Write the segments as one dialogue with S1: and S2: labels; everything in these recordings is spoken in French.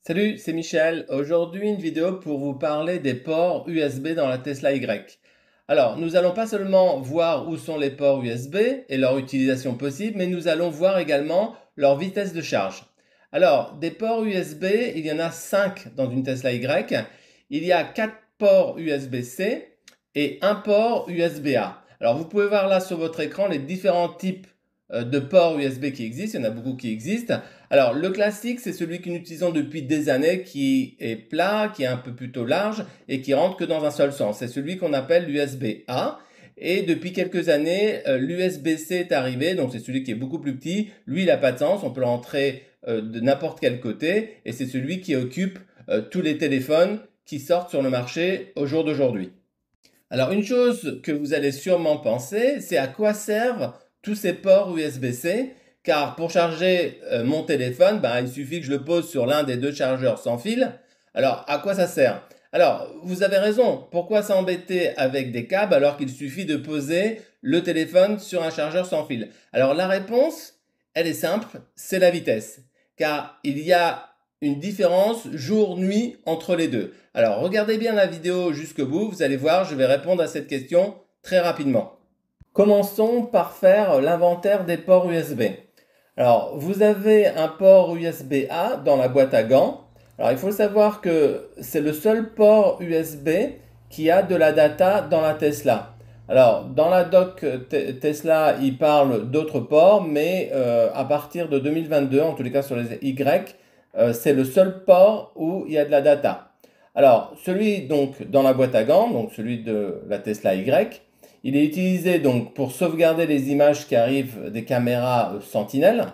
S1: Salut, c'est Michel. Aujourd'hui, une vidéo pour vous parler des ports USB dans la Tesla Y. Alors, nous allons pas seulement voir où sont les ports USB et leur utilisation possible, mais nous allons voir également leur vitesse de charge. Alors, des ports USB, il y en a 5 dans une Tesla Y. Il y a 4 ports USB-C et un port USB-A. Alors, vous pouvez voir là sur votre écran les différents types de ports USB qui existent. Il y en a beaucoup qui existent. Alors, le classique, c'est celui que nous utilisons depuis des années, qui est plat, qui est un peu plutôt large et qui rentre que dans un seul sens. C'est celui qu'on appelle l'USB-A. Et depuis quelques années, l'USB-C est arrivé, donc c'est celui qui est beaucoup plus petit. Lui, il n'a pas de sens, on peut l'entrer de n'importe quel côté. Et c'est celui qui occupe tous les téléphones qui sortent sur le marché au jour d'aujourd'hui. Alors, une chose que vous allez sûrement penser, c'est à quoi servent tous ces ports USB-C, car pour charger mon téléphone, il suffit que je le pose sur l'un des deux chargeurs sans fil. Alors, à quoi ça sert? Alors, vous avez raison, pourquoi s'embêter avec des câbles alors qu'il suffit de poser le téléphone sur un chargeur sans fil? Alors, la réponse, elle est simple, c'est la vitesse, car il y a une différence jour-nuit entre les deux. Alors, regardez bien la vidéo jusqu'au bout, vous allez voir, je vais répondre à cette question très rapidement. Commençons par faire l'inventaire des ports USB. Alors, vous avez un port USB-A dans la boîte à gants. Alors, il faut savoir que c'est le seul port USB qui a de la data dans la Tesla. Alors, dans la doc Tesla, il parle d'autres ports, mais à partir de 2022, en tous les cas sur les Y, c'est le seul port où il y a de la data. Alors, celui donc dans la boîte à gants, donc celui de la Tesla Y, il est utilisé donc pour sauvegarder les images qui arrivent des caméras Sentinel.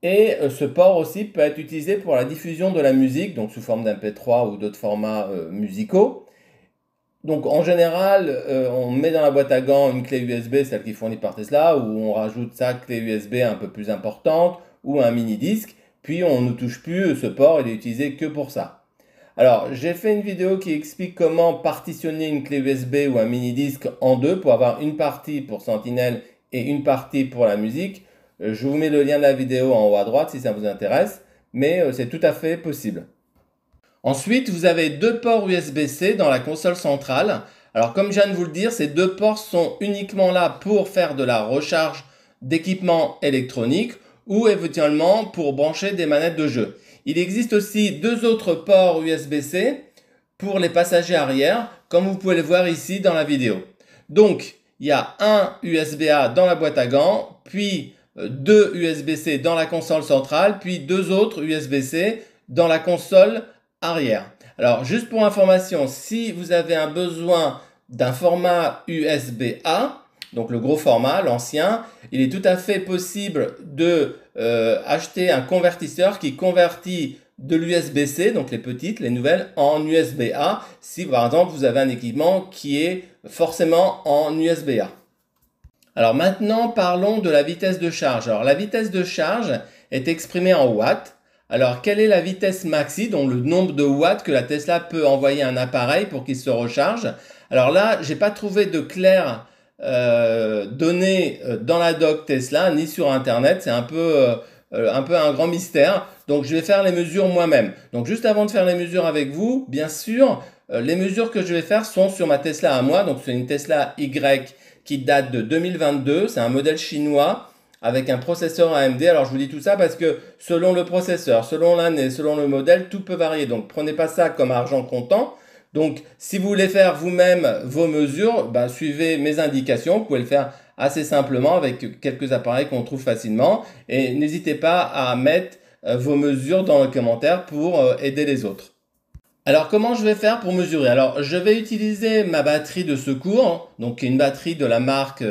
S1: Et ce port aussi peut être utilisé pour la diffusion de la musique, donc sous forme d'MP3 ou d'autres formats musicaux. Donc en général, on met dans la boîte à gants une clé USB, celle qui est fournie par Tesla, ou on rajoute sa clé USB un peu plus importante, ou un mini disque, puis on ne touche plus ce port, il est utilisé que pour ça. Alors, j'ai fait une vidéo qui explique comment partitionner une clé USB ou un mini-disque en deux pour avoir une partie pour Sentinel et une partie pour la musique. Je vous mets le lien de la vidéo en haut à droite si ça vous intéresse, mais c'est tout à fait possible. Ensuite, vous avez deux ports USB-C dans la console centrale. Alors, comme je viens de vous le dire, ces deux ports sont uniquement là pour faire de la recharge d'équipements électroniques ou éventuellement pour brancher des manettes de jeu. Il existe aussi deux autres ports USB-C pour les passagers arrière, comme vous pouvez le voir ici dans la vidéo. Donc, il y a un USB-A dans la boîte à gants, puis deux USB-C dans la console centrale, puis deux autres USB-C dans la console arrière. Alors, juste pour information, si vous avez un besoin d'un format USB-A, donc le gros format, l'ancien, il est tout à fait possible de acheter un convertisseur qui convertit de l'USB-C, donc les petites, les nouvelles, en USB-A, si par exemple vous avez un équipement qui est forcément en USB-A. Alors maintenant, parlons de la vitesse de charge. Alors la vitesse de charge est exprimée en watts. Alors quelle est la vitesse maxi, donc le nombre de watts que la Tesla peut envoyer à un appareil pour qu'il se recharge? Alors là, j'ai pas trouvé de clair données dans la doc Tesla ni sur internet, c'est un peu un grand mystère, donc je vais faire les mesures moi-même. Donc juste avant de faire les mesures avec vous, bien sûr, les mesures que je vais faire sont sur ma Tesla à moi, donc c'est une Tesla Y qui date de 2022, c'est un modèle chinois avec un processeur AMD. Alors je vous dis tout ça parce que selon le processeur, selon l'année, selon le modèle, tout peut varier, donc prenez pas ça comme argent comptant. Donc, si vous voulez faire vous-même vos mesures, suivez mes indications. Vous pouvez le faire assez simplement avec quelques appareils qu'on trouve facilement. Et n'hésitez pas à mettre vos mesures dans les commentaires pour aider les autres. Alors, comment je vais faire pour mesurer? Alors, je vais utiliser ma batterie de secours, donc une batterie de la marque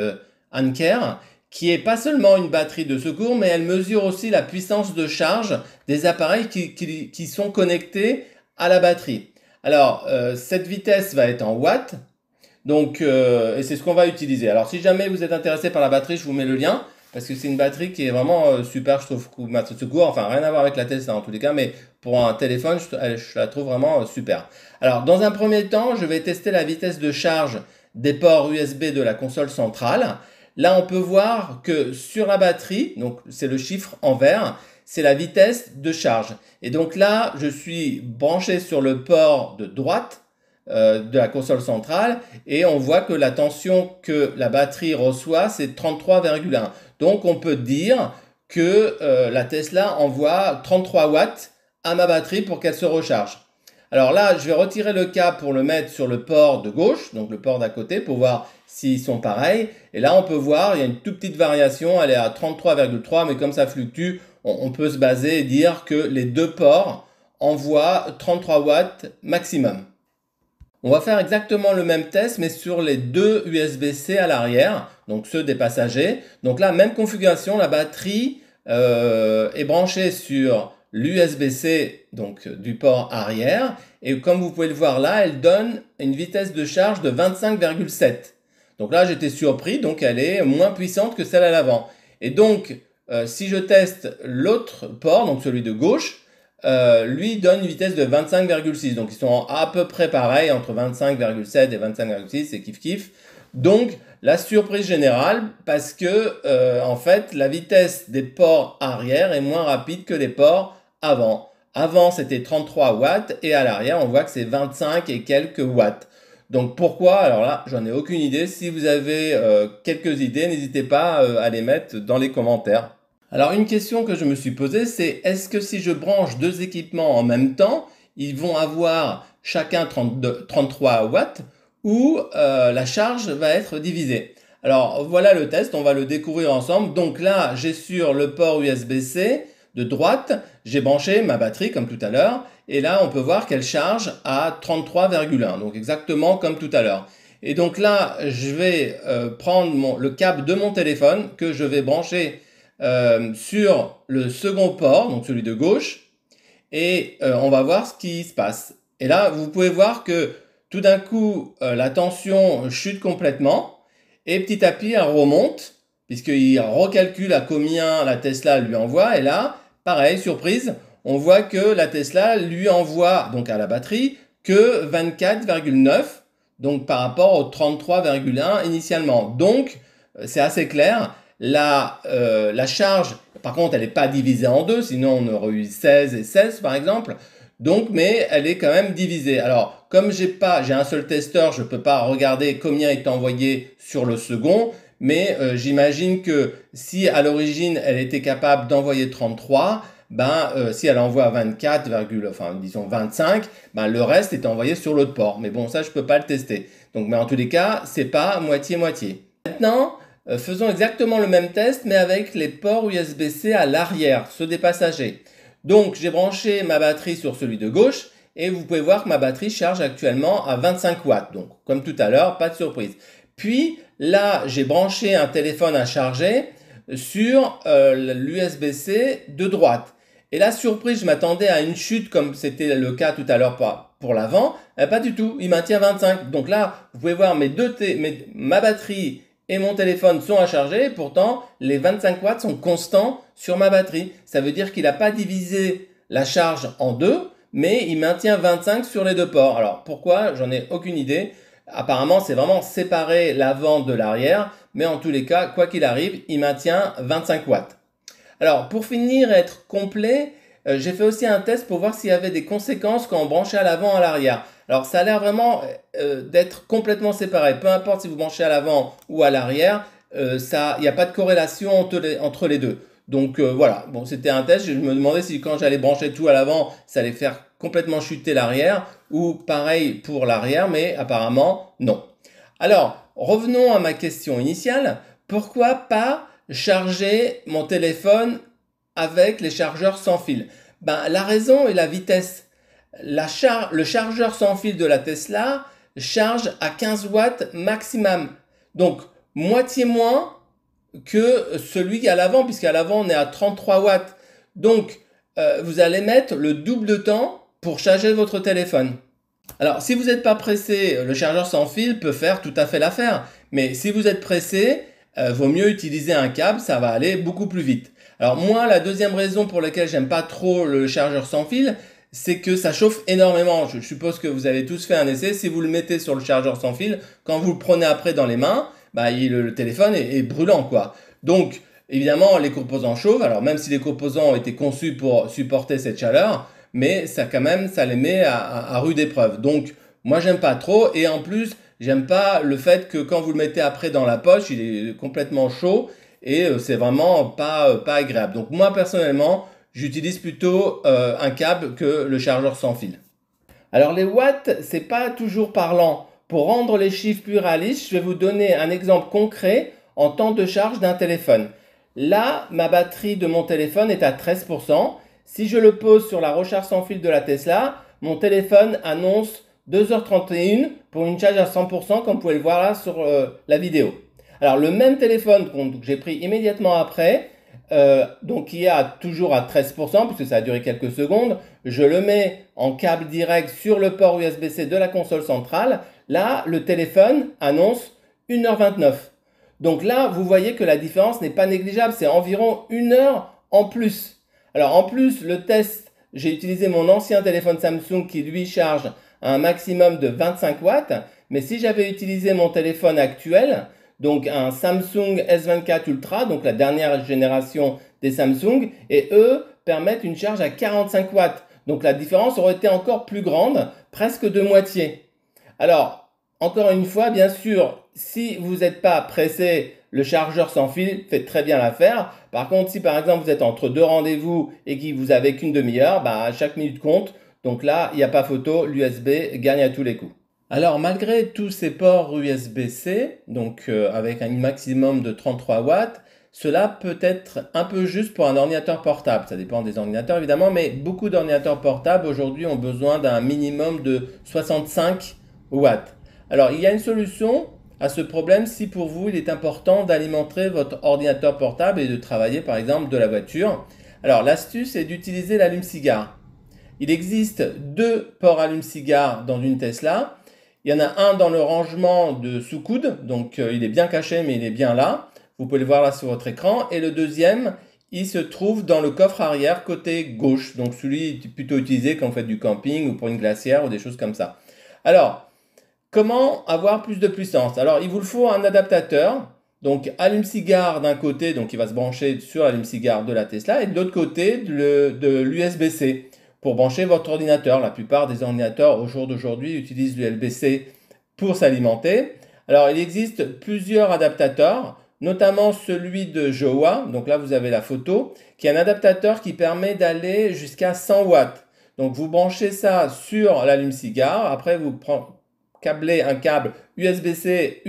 S1: Anker, qui est pas seulement une batterie de secours, mais elle mesure aussi la puissance de charge des appareils qui sont connectés à la batterie. Alors, cette vitesse va être en watts, donc, et c'est ce qu'on va utiliser. Alors, si jamais vous êtes intéressé par la batterie, je vous mets le lien, parce que c'est une batterie qui est vraiment super, je trouve, de secours, enfin, rien à voir avec la Tesla en tous les cas, mais pour un téléphone, je la trouve vraiment super. Alors, dans un premier temps, je vais tester la vitesse de charge des ports USB de la console centrale. Là, on peut voir que sur la batterie, donc c'est le chiffre en vert, c'est la vitesse de charge. Et donc là, je suis branché sur le port de droite de la console centrale et on voit que la tension que la batterie reçoit, c'est 33,1. Donc on peut dire que la Tesla envoie 33 watts à ma batterie pour qu'elle se recharge. Alors là, je vais retirer le câble pour le mettre sur le port de gauche, donc le port d'à côté, pour voir s'ils sont pareils. Et là, on peut voir, il y a une toute petite variation, elle est à 33,3, mais comme ça fluctue, on peut se baser et dire que les deux ports envoient 33 watts maximum. On va faire exactement le même test, mais sur les deux USB-C à l'arrière, donc ceux des passagers. Donc là, même configuration, la batterie est branchée sur l'USB-C, donc du port arrière. Et comme vous pouvez le voir là, elle donne une vitesse de charge de 25,7. Donc là, j'étais surpris, donc elle est moins puissante que celle à l'avant. Et donc, si je teste l'autre port, donc celui de gauche, lui donne une vitesse de 25,6. Donc ils sont à peu près pareils, entre 25,7 et 25,6, c'est kiff-kiff. Donc la surprise générale, parce que en fait la vitesse des ports arrière est moins rapide que les ports avant. Avant c'était 33 watts et à l'arrière on voit que c'est 25 et quelques watts. Donc pourquoi? Alors là j'en ai aucune idée. Si vous avez quelques idées, n'hésitez pas à les mettre dans les commentaires. Alors une question que je me suis posée, c'est est-ce que si je branche deux équipements en même temps, ils vont avoir chacun 33 watts ou la charge va être divisée? Alors voilà le test, on va le découvrir ensemble. Donc là, j'ai sur le port USB-C de droite, j'ai branché ma batterie comme tout à l'heure et là on peut voir qu'elle charge à 33,1, donc exactement comme tout à l'heure. Et donc là, je vais prendre le câble de mon téléphone que je vais brancher sur le second port, donc celui de gauche, et on va voir ce qui se passe. Et là, vous pouvez voir que tout d'un coup, la tension chute complètement, et petit à petit, elle remonte, puisqu'il recalcule à combien la Tesla lui envoie, et là, pareil, surprise, on voit que la Tesla lui envoie, donc à la batterie, que 24,9, donc par rapport au 33,1 initialement. Donc, c'est assez clair. La charge, par contre, elle n'est pas divisée en deux, sinon on aurait eu 16 et 16 par exemple. Donc, mais elle est quand même divisée. Alors, comme j'ai un seul testeur, je ne peux pas regarder combien est envoyé sur le second. Mais j'imagine que si à l'origine elle était capable d'envoyer 33, si elle envoie 24, enfin disons 25, le reste est envoyé sur l'autre port. Mais bon, ça je ne peux pas le tester. Donc, mais en tous les cas, c'est pas moitié-moitié. Maintenant, faisons exactement le même test, mais avec les ports USB-C à l'arrière, ceux des passagers. Donc, j'ai branché ma batterie sur celui de gauche et vous pouvez voir que ma batterie charge actuellement à 25 watts. Donc, comme tout à l'heure, pas de surprise. Puis, là, j'ai branché un téléphone à charger sur l'USB-C de droite. Et là, surprise, je m'attendais à une chute comme c'était le cas tout à l'heure pour l'avant. Pas du tout, il maintient 25. Donc là, vous pouvez voir ma batterie et mon téléphone sont à charger, pourtant les 25 watts sont constants sur ma batterie. Ça veut dire qu'il n'a pas divisé la charge en deux, mais il maintient 25 sur les deux ports. Alors pourquoi? J'en ai aucune idée. Apparemment, c'est vraiment séparé l'avant de l'arrière, mais en tous les cas, quoi qu'il arrive, il maintient 25 watts. Alors pour finir et être complet, j'ai fait aussi un test pour voir s'il y avait des conséquences quand on branchait à l'avant ou à l'arrière. Alors ça a l'air vraiment d'être complètement séparé. Peu importe si vous branchez à l'avant ou à l'arrière, il n'y a pas de corrélation entre les deux. Donc voilà, bon, c'était un test. Je me demandais si quand j'allais brancher tout à l'avant, ça allait faire complètement chuter l'arrière ou pareil pour l'arrière, mais apparemment non. Alors revenons à ma question initiale. Pourquoi pas charger mon téléphone avec les chargeurs sans fil? La raison est la vitesse. Le chargeur sans fil de la Tesla charge à 15 watts maximum. Donc, moitié moins que celui qui est à l'avant, puisqu'à l'avant, on est à 33 watts. Donc, vous allez mettre le double de temps pour charger votre téléphone. Alors, si vous n'êtes pas pressé, le chargeur sans fil peut faire tout à fait l'affaire. Mais si vous êtes pressé, vaut mieux utiliser un câble, ça va aller beaucoup plus vite. Alors moi, la deuxième raison pour laquelle j'aime pas trop le chargeur sans fil, c'est que ça chauffe énormément. Je suppose que vous avez tous fait un essai. Si vous le mettez sur le chargeur sans fil, quand vous le prenez après dans les mains, le téléphone est brûlant, quoi. Donc, Évidemment, les composants chauffent, alors même si les composants ont été conçus pour supporter cette chaleur, mais ça quand même, ça les met à rude épreuve. Donc, moi, j'aime pas trop, et en plus, j'aime pas le fait que quand vous le mettez après dans la poche, il est complètement chaud, et c'est vraiment pas agréable. Donc, moi, personnellement, j'utilise plutôt un câble que le chargeur sans fil. Alors les watts, c'est pas toujours parlant. Pour rendre les chiffres plus réalistes, je vais vous donner un exemple concret en temps de charge d'un téléphone. Là, ma batterie de mon téléphone est à 13%. Si je le pose sur la recharge sans fil de la Tesla, mon téléphone annonce 2h31 pour une charge à 100%, comme vous pouvez le voir là sur la vidéo. Alors le même téléphone que j'ai pris immédiatement après, donc qui est toujours à 13%, puisque ça a duré quelques secondes, je le mets en câble direct sur le port USB-C de la console centrale. Là, le téléphone annonce 1h29. Donc là, vous voyez que la différence n'est pas négligeable, c'est environ 1 heure en plus. Alors en plus, le test, j'ai utilisé mon ancien téléphone Samsung qui lui charge à un maximum de 25 watts, mais si j'avais utilisé mon téléphone actuel, donc un Samsung S24 Ultra, donc la dernière génération des Samsung, et eux permettent une charge à 45 watts. Donc la différence aurait été encore plus grande, presque de moitié. Alors, encore une fois, bien sûr, si vous n'êtes pas pressé, le chargeur sans fil fait très bien l'affaire. Par contre, si par exemple vous êtes entre deux rendez-vous et que vous n'avez qu'une demi-heure, bah, chaque minute compte. Donc là, il n'y a pas photo, l'USB gagne à tous les coups. Alors malgré tous ces ports USB-C, donc avec un maximum de 33 watts, cela peut être un peu juste pour un ordinateur portable. Ça dépend des ordinateurs évidemment, mais beaucoup d'ordinateurs portables aujourd'hui ont besoin d'un minimum de 65 watts. Alors il y a une solution à ce problème si pour vous il est important d'alimenter votre ordinateur portable et de travailler par exemple de la voiture. Alors l'astuce est d'utiliser l'allume-cigare. Il existe deux ports allume-cigare dans une Tesla. Il y en a un dans le rangement de sous-coude, donc il est bien caché mais il est bien là. Vous pouvez le voir là sur votre écran. Et le deuxième, il se trouve dans le coffre arrière côté gauche. Donc celui est plutôt utilisé quand vous faites du camping ou pour une glacière ou des choses comme ça. Alors, comment avoir plus de puissance? Alors, il vous faut un adaptateur. Donc allume-cigare d'un côté, donc il va se brancher sur l'allume-cigare de la Tesla, et de l'autre côté de l'USB-C pour brancher votre ordinateur. La plupart des ordinateurs au jour d'aujourd'hui utilisent l'USB-C pour s'alimenter. Alors il existe plusieurs adaptateurs, notamment celui de Jowa. Donc là vous avez la photo, qui est un adaptateur qui permet d'aller jusqu'à 100 watts. Donc vous branchez ça sur l'allume-cigare, après vous câblez un câble USB-C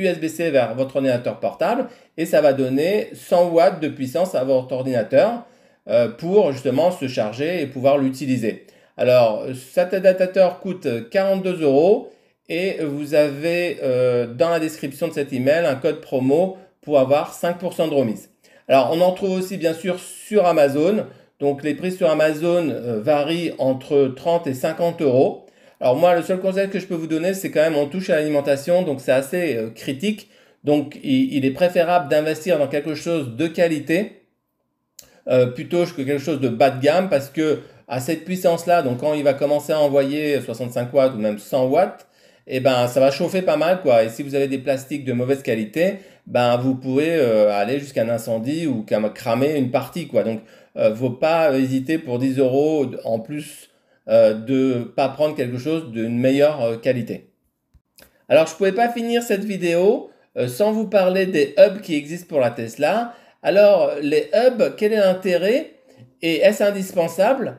S1: vers votre ordinateur portable et ça va donner 100 watts de puissance à votre ordinateur pour justement se charger et pouvoir l'utiliser. Alors cet adaptateur coûte 42 € et vous avez dans la description de cet email un code promo pour avoir 5% de remise. Alors on en trouve aussi bien sûr sur Amazon. Donc les prix sur Amazon varient entre 30 et 50 €. Alors moi, le seul conseil que je peux vous donner, c'est quand même on touche à l'alimentation, donc c'est assez critique. Donc il est préférable d'investir dans quelque chose de qualité plutôt que quelque chose de bas de gamme parce que à cette puissance-là, donc quand il va commencer à envoyer 65 watts ou même 100 watts, eh ben ça va chauffer pas mal quoi. Et si vous avez des plastiques de mauvaise qualité, ben vous pouvez aller jusqu'à un incendie ou cramer une partie quoi. Donc faut pas hésiter pour 10 € en plus de pas prendre quelque chose d'une meilleure qualité. Alors je ne pouvais pas finir cette vidéo sans vous parler des hubs qui existent pour la Tesla. Alors les hubs, quel est l'intérêt et est-ce indispensable?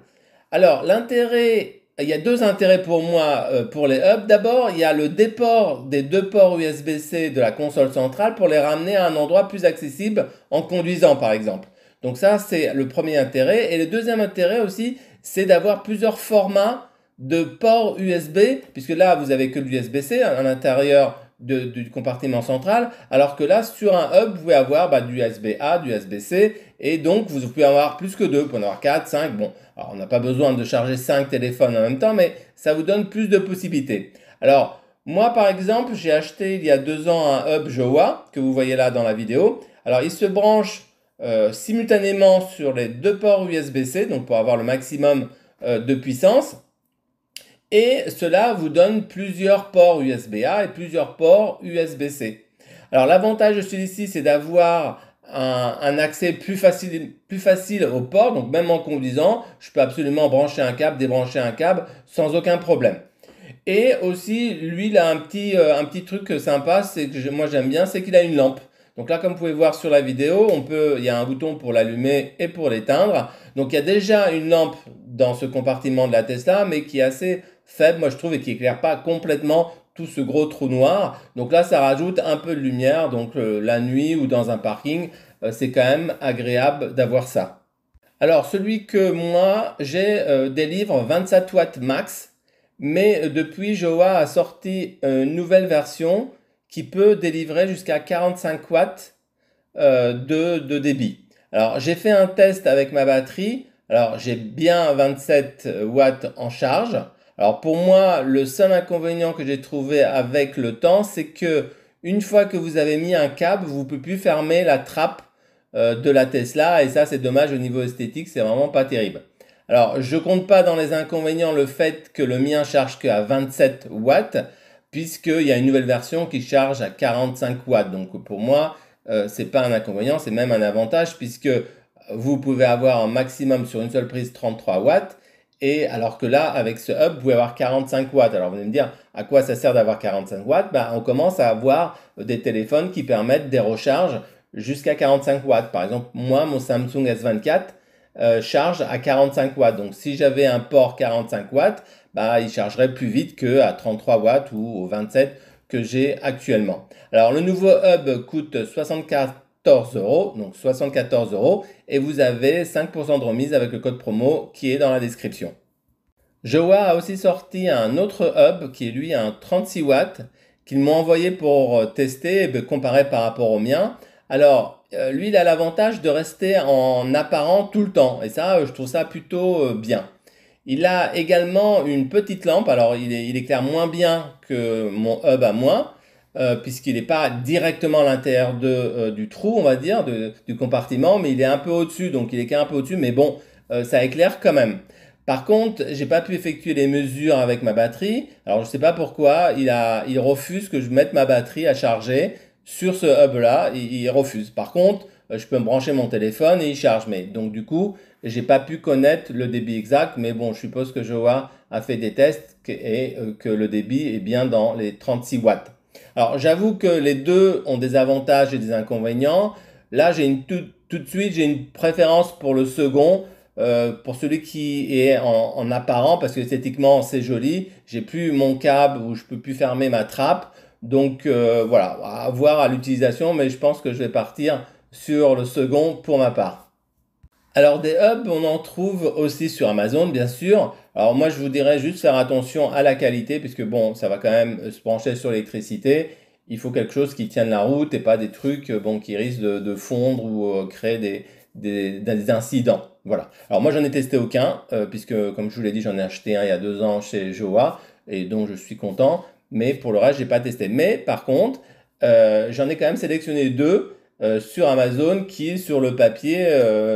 S1: Alors l'intérêt, il y a deux intérêts pour moi pour les hubs. D'abord, il y a le déport des deux ports USB-C de la console centrale pour les ramener à un endroit plus accessible en conduisant par exemple. Donc ça, c'est le premier intérêt. Et le deuxième intérêt aussi, c'est d'avoir plusieurs formats de ports USB, puisque là, vous avez que l'USB-C à l'intérieur du compartiment central, alors que là, sur un hub, vous pouvez avoir du USB-A, du USB-C, et donc vous pouvez avoir plus que deux, vous pouvez en avoir 4, 5, bon, alors on n'a pas besoin de charger 5 téléphones en même temps, mais ça vous donne plus de possibilités. Alors, moi par exemple, j'ai acheté il y a 2 ans un hub Jowa, que vous voyez là dans la vidéo. Alors, il se branche simultanément sur les deux ports USB-C, donc pour avoir le maximum de puissance. Et cela vous donne plusieurs ports USB-A et plusieurs ports USB-C. Alors l'avantage de celui-ci, c'est d'avoir un accès plus facile au port. Donc même en conduisant, je peux absolument brancher un câble, débrancher un câble sans aucun problème. Et aussi, lui, il a un petit truc sympa, c'est que moi j'aime bien, c'est qu'il a une lampe. Donc là, comme vous pouvez voir sur la vidéo, il y a un bouton pour l'allumer et pour l'éteindre. Donc il y a déjà une lampe dans ce compartiment de la Tesla, mais qui est assez faible, moi je trouve, et qui éclaire pas complètement tout ce gros trou noir. Donc là, ça rajoute un peu de lumière. Donc la nuit ou dans un parking, c'est quand même agréable d'avoir ça. Alors, celui que moi j'ai délivre 27 watts max, mais depuis Jowa a sorti une nouvelle version qui peut délivrer jusqu'à 45 watts de débit. Alors, j'ai fait un test avec ma batterie. Alors, j'ai bien 27 watts en charge. Alors, pour moi, le seul inconvénient que j'ai trouvé avec le temps, c'est que une fois que vous avez mis un câble, vous ne pouvez plus fermer la trappe de la Tesla, et ça c'est dommage au niveau esthétique, c'est vraiment pas terrible. Alors je compte pas dans les inconvénients le fait que le mien charge qu'à 27 watts, puisqu'il y a une nouvelle version qui charge à 45 watts. Donc pour moi, c'est pas un inconvénient, c'est même un avantage, puisque vous pouvez avoir un maximum sur une seule prise 33 watts, et alors que là, avec ce hub, vous pouvez avoir 45 watts. Alors vous allez me dire, à quoi ça sert d'avoir 45 watts? On commence à avoir des téléphones qui permettent des recharges jusqu'à 45 watts. Par exemple, moi, mon Samsung S24 charge à 45 watts. Donc, si j'avais un port 45 watts, il chargerait plus vite qu'à 33 watts ou au 27 que j'ai actuellement. Alors, le nouveau hub coûte 74 euros, donc 74 euros, et vous avez 5% de remise avec le code promo qui est dans la description. Jowa a aussi sorti un autre hub qui est lui un 36 watts qu'ils m'ont envoyé pour tester et comparer par rapport au mien. Alors, lui, il a l'avantage de rester en apparent tout le temps. Et ça, je trouve ça plutôt bien. Il a également une petite lampe. Alors, il éclaire moins bien que mon hub à moi, puisqu'il n'est pas directement à l'intérieur du trou, on va dire, du compartiment, mais il est un peu au-dessus. Donc, il éclaire un peu au-dessus, mais bon, ça éclaire quand même. Par contre, j'ai pas pu effectuer les mesures avec ma batterie. Alors, je sais pas pourquoi, il refuse que je mette ma batterie à charger sur ce hub-là. Il refuse. Par contre, je peux me brancher mon téléphone et il charge. Mais donc, du coup, j'ai pas pu connaître le débit exact. Mais bon, je suppose que Jowa a fait des tests et que le débit est bien dans les 36 watts. Alors, j'avoue que les deux ont des avantages et des inconvénients. Là, tout de suite, j'ai une préférence pour le second. Pour celui qui est en apparent, parce que esthétiquement c'est joli, j'ai plus mon câble où je peux plus fermer ma trappe. Donc voilà, à voir à l'utilisation, mais je pense que je vais partir sur le second pour ma part. Alors des hubs, on en trouve aussi sur Amazon, bien sûr. Alors moi, je vous dirais juste faire attention à la qualité, puisque bon, ça va quand même se brancher sur l'électricité. Il faut quelque chose qui tienne la route et pas des trucs bon, qui risquent de fondre ou créer des incidents. Voilà. Alors moi, j'en ai testé aucun, puisque comme je vous l'ai dit, j'en ai acheté un il y a 2 ans chez Jowa, et donc je suis content. Mais pour le reste, j'ai pas testé. Mais par contre, j'en ai quand même sélectionné deux sur Amazon qui, sur le papier,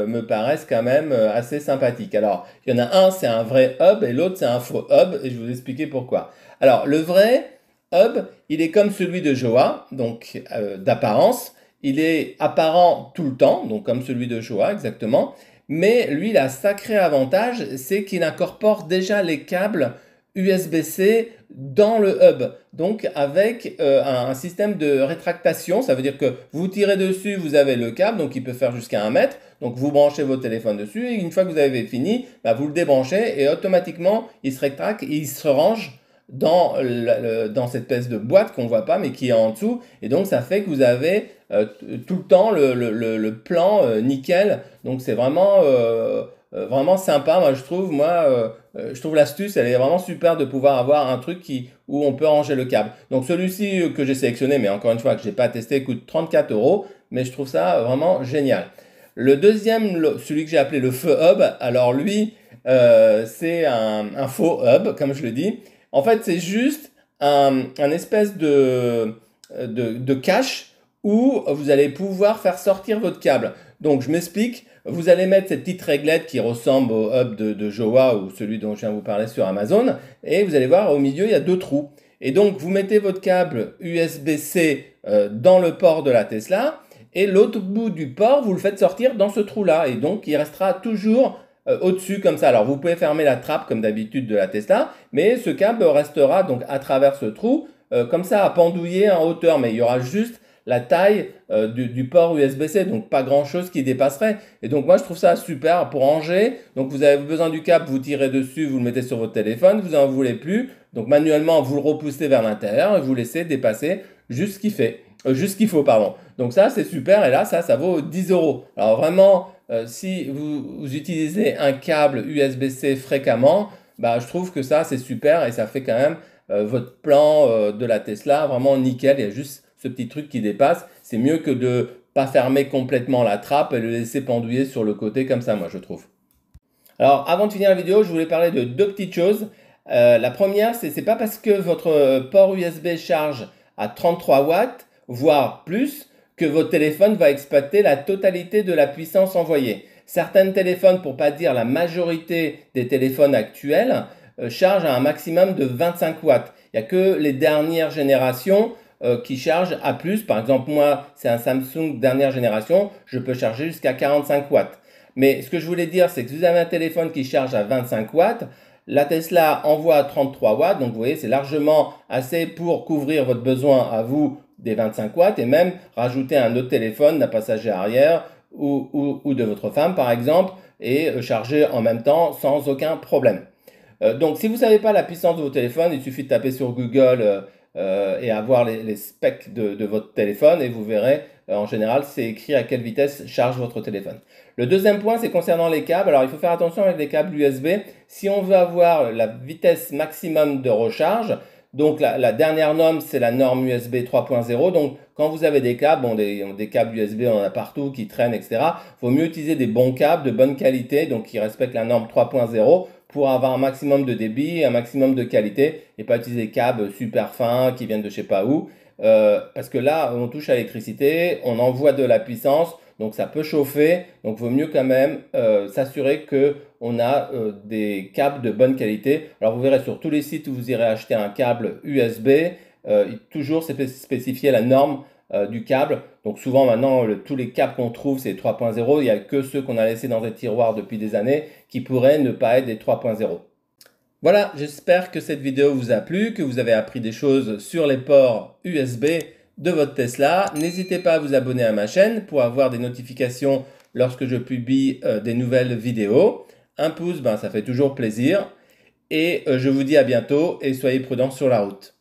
S1: me paraissent quand même assez sympathiques. Alors, il y en a un, c'est un vrai hub et l'autre, c'est un faux hub et je vais vous expliquer pourquoi. Alors, le vrai hub, il est comme celui de Jowa, donc d'apparence. Il est apparent tout le temps, donc comme celui de Jowa exactement. Mais lui, il a un sacré avantage, c'est qu'il incorpore déjà les câbles USB-C dans le hub. Donc avec un système de rétractation, ça veut dire que vous tirez dessus, vous avez le câble, donc il peut faire jusqu'à 1 mètre. Donc vous branchez votre téléphone dessus et une fois que vous avez fini, vous le débranchez et automatiquement il se rétracte et il se range dans cette espèce de boîte qu'on ne voit pas mais qui est en dessous. Et donc ça fait que vous avez tout le temps le plan nickel. Donc c'est vraiment sympa, moi je trouve. Je trouve l'astuce, elle est vraiment super de pouvoir avoir un truc où on peut ranger le câble. Donc celui-ci que j'ai sélectionné, mais encore une fois que je n'ai pas testé, coûte 34 euros, mais je trouve ça vraiment génial. Le deuxième, celui que j'ai appelé le faux hub, alors lui, c'est un faux hub, comme je le dis. En fait, c'est juste un espèce de cache où vous allez pouvoir faire sortir votre câble. Donc je m'explique. Vous allez mettre cette petite réglette qui ressemble au hub de Jowa ou celui dont je viens de vous parler sur Amazon. Et vous allez voir, au milieu, il y a 2 trous. Et donc, vous mettez votre câble USB-C dans le port de la Tesla. et l'autre bout du port, vous le faites sortir dans ce trou-là, et donc il restera toujours au-dessus comme ça. Alors vous pouvez fermer la trappe comme d'habitude de la Tesla, mais ce câble restera donc à travers ce trou, comme ça à pendouiller en hauteur, mais il y aura juste la taille du port USB-C, donc pas grand chose qui dépasserait. Et donc moi je trouve ça super pour ranger. Donc vous avez besoin du câble, vous tirez dessus, vous le mettez sur votre téléphone, vous n'en voulez plus. Donc manuellement vous le repoussez vers l'intérieur et vous laissez dépasser juste ce qu'il fait. Juste ce qu'il faut, pardon. Donc ça c'est super, et là ça vaut 10 €. Alors vraiment, si vous utilisez un câble USB-C fréquemment, bah, je trouve que ça c'est super, et ça fait quand même votre plan de la Tesla vraiment nickel. Il y a juste ce petit truc qui dépasse. C'est mieux que de pas fermer complètement la trappe et le laisser pendouiller sur le côté comme ça, moi je trouve. Alors avant de finir la vidéo, je voulais parler de deux petites choses. La première, c'est pas parce que votre port USB charge à 33 watts, voire plus, que votre téléphone va exploiter la totalité de la puissance envoyée. Certains téléphones, pour pas dire la majorité des téléphones actuels, chargent à un maximum de 25 watts. Il n'y a que les dernières générations qui chargent à plus. Par exemple, moi, c'est un Samsung dernière génération, je peux charger jusqu'à 45 watts. Mais ce que je voulais dire, c'est que si vous avez un téléphone qui charge à 25 watts, la Tesla envoie à 33 watts, donc vous voyez, c'est largement assez pour couvrir votre besoin à vous des 25 watts, et même rajouter un autre téléphone d'un passager arrière ou de votre femme par exemple, et charger en même temps sans aucun problème. Donc si vous ne savez pas la puissance de vos téléphones, il suffit de taper sur Google et avoir les specs de votre téléphone, et vous verrez en général c'est écrit à quelle vitesse charge votre téléphone. Le deuxième point, c'est concernant les câbles. Alors il faut faire attention avec les câbles USB. Si on veut avoir la vitesse maximum de recharge, donc la dernière norme, c'est la norme USB 3.0. Donc quand vous avez des câbles, bon, des câbles USB, on en a partout qui traînent, etc. Il vaut mieux utiliser des bons câbles de bonne qualité, donc qui respectent la norme 3.0, pour avoir un maximum de débit, un maximum de qualité, et pas utiliser des câbles super fins qui viennent de je sais pas où. Parce que là, on touche à l'électricité, on envoie de la puissance, donc ça peut chauffer. Donc il vaut mieux quand même s'assurer qu'on a des câbles de bonne qualité. Alors vous verrez sur tous les sites où vous irez acheter un câble USB, toujours c'est spécifié la norme du câble. Donc souvent maintenant, tous les câbles qu'on trouve, c'est 3.0. Il n'y a que ceux qu'on a laissés dans des tiroirs depuis des années qui pourraient ne pas être des 3.0. Voilà, j'espère que cette vidéo vous a plu, que vous avez appris des choses sur les ports USB de votre Tesla. N'hésitez pas à vous abonner à ma chaîne pour avoir des notifications lorsque je publie des nouvelles vidéos. Un pouce, ça fait toujours plaisir. Et je vous dis à bientôt et soyez prudents sur la route.